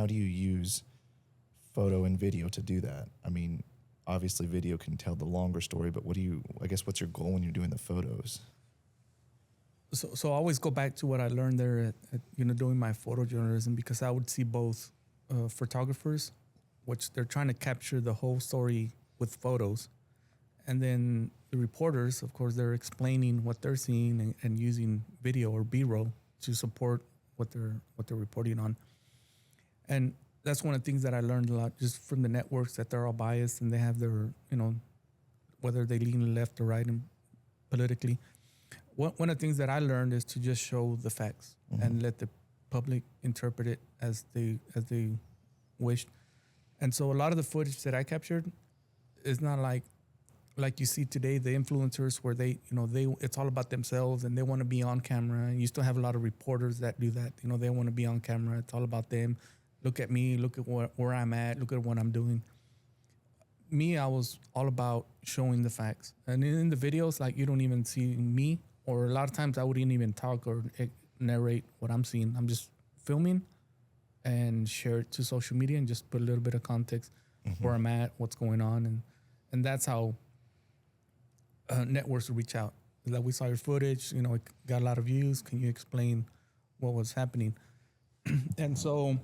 how do you use photo and video to do that? I mean, obviously video can tell the longer story, but what's your goal when you're doing the photos? So I always go back to what I learned there at doing my photojournalism, because I would see both photographers, which they're trying to capture the whole story with photos. And then the reporters, of course, they're explaining what they're seeing and using video or B-roll to support what they're reporting on. And that's one of the things that I learned a lot just from the networks, that they're all biased and they have their, whether they lean left or right and politically. One of the things that I learned is to just show the facts and let the public interpret it as they wished. And so a lot of the footage that I captured is not like you see today, the influencers where they it's all about themselves and they want to be on camera. And you still have a lot of reporters that do that. They want to be on camera. It's all about them. Look at me. Look at where I'm at. Look at what I'm doing. Me, I was all about showing the facts. And in the videos, like, you don't even see me, or a lot of times I wouldn't even talk or narrate what I'm seeing. I'm just filming and share it to social media and just put a little bit of context where I'm at, what's going on. And that's how networks reach out. Like, we saw your footage, it got a lot of views. Can you explain what was happening? And so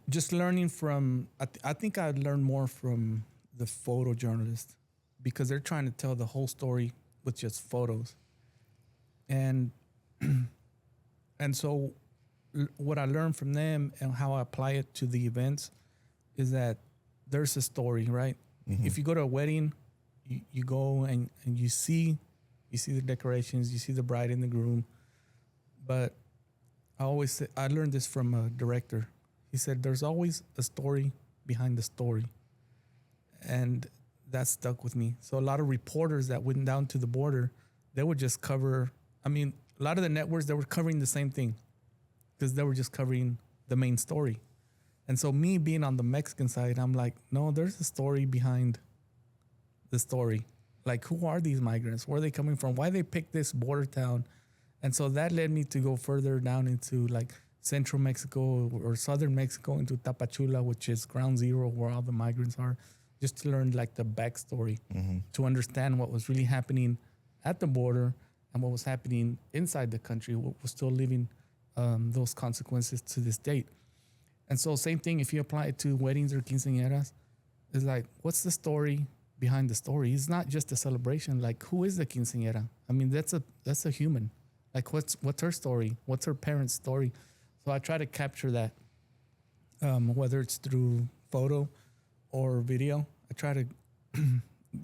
just learning from, I think I learned more from the photojournalists, because they're trying to tell the whole story with just photos. And so what I learned from them and how I apply it to the events is that there's a story, right? If you go to a wedding, you go and you see the decorations, you see the bride and the groom. But I learned this from a director. He said, there's always a story behind the story. And that stuck with me. So a lot of reporters that went down to the border, they would just cover, a lot of the networks, they were covering the same thing because they were just covering the main story. And so me being on the Mexican side, I'm like, no, there's a story behind the story. Like, who are these migrants? Where are they coming from? Why they picked this border town? And so that led me to go further down into like central Mexico or southern Mexico, into Tapachula, which is ground zero where all the migrants are, just to learn like the backstory, to understand what was really happening at the border and what was happening inside the country, what was still living those consequences to this date. And so same thing, if you apply it to weddings or quinceañeras, it's like, what's the story behind the story? It's not just a celebration. Like, who is the quinceañera? That's a human. Like, what's her story? What's her parents' story? So I try to capture that, whether it's through photo or video. I try to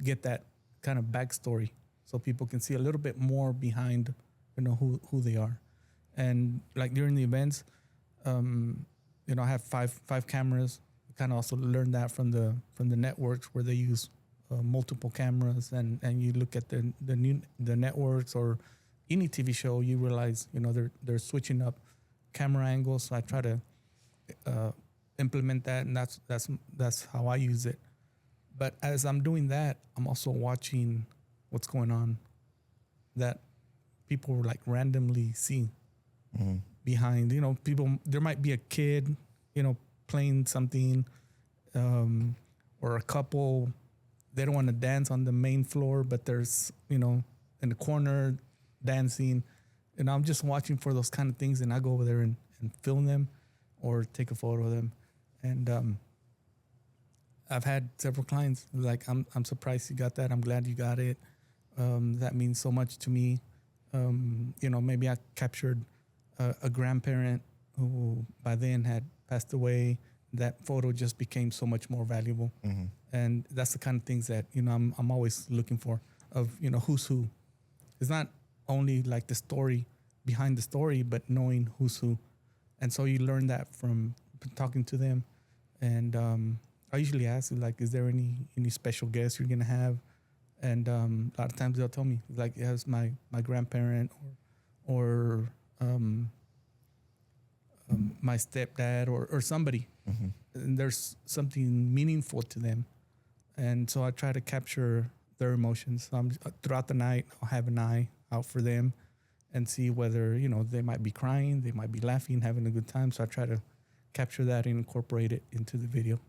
get that kind of backstory so people can see a little bit more behind, who they are. And like during the events, I have five cameras. I kind of also learned that from the networks where they use multiple cameras, and you look at the networks or any TV show, you realize they're switching up camera angles. So I try to implement that, and that's how I use it. But as I'm doing that, I'm also watching what's going on that people like randomly see behind. People, there might be a kid, playing something, or a couple, they don't want to dance on the main floor, but there's, in the corner dancing. And I'm just watching for those kind of things, and I go over there and film them or take a photo of them. And I've had several clients like, I'm surprised you got that. I'm glad you got it. That means so much to me. Maybe I captured a grandparent who by then had passed away. That photo just became so much more valuable. And that's the kind of things that, I'm always looking for, of, who's who. It's not only like the story behind the story, but knowing who's who. And so you learn that from talking to them. And I usually ask, like, is there any special guests you're going to have? And a lot of times they'll tell me, like, it has my grandparent or my stepdad or somebody. And there's something meaningful to them. And so I try to capture their emotions. Throughout the night, I'll have an eye out for them and see whether, they might be crying, they might be laughing, having a good time. So I try to capture that and incorporate it into the video.